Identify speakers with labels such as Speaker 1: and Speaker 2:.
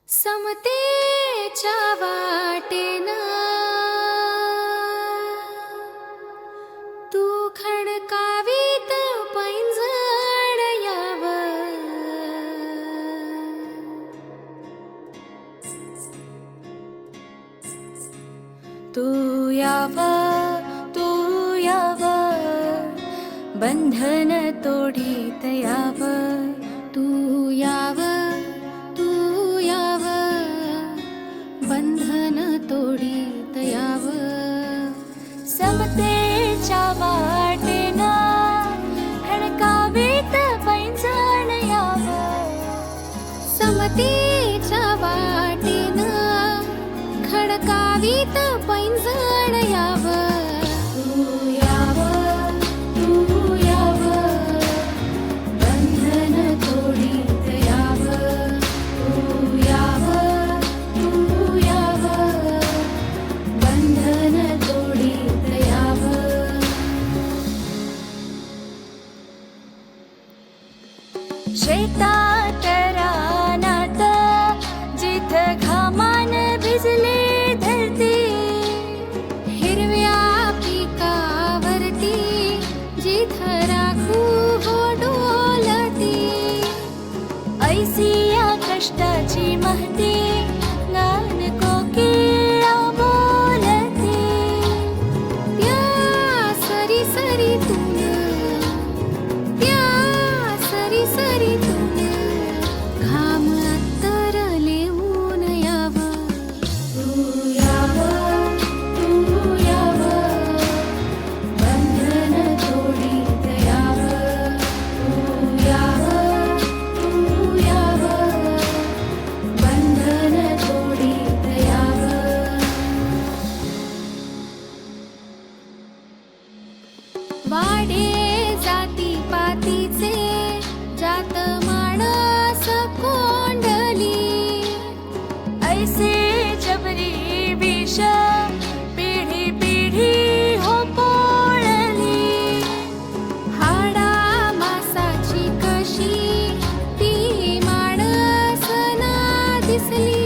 Speaker 1: समतेच्या वाटेनं तू खडकावीत पैंजण यावं, तू यावं बंधन तोडीत यावं, तू यावं बंधन तोडीत यावं. समतेच्या वाटेनं खडकावीत पैंजण यावं, समतेच्या वाटेनं खडकावीत पैंजण यावं. तू यावं बंधन तोडीत यावं, तू यावं बंधन तोडीत यावं. शेतात रानात जिथं घामान भिजले धरती, हिरव्या पिकावरती जिथं राखू हो डोलती, ऐसी या कष्टाची महती गान कोकिळा बोलती. त्या सरी सरीतून, त्या सरी सरीतून घाम अत्तरले ऊन यावं, तू यावं बंधन तोडीत यावं, तू यावं बंधन तोडीत यावं. वाढे जाती पातीचे जात माणस कोंडली, ऐसे जबरी विष पिढी पिढी हो पोळली. हाडा मासाची कशी ती माणस ना दिसली,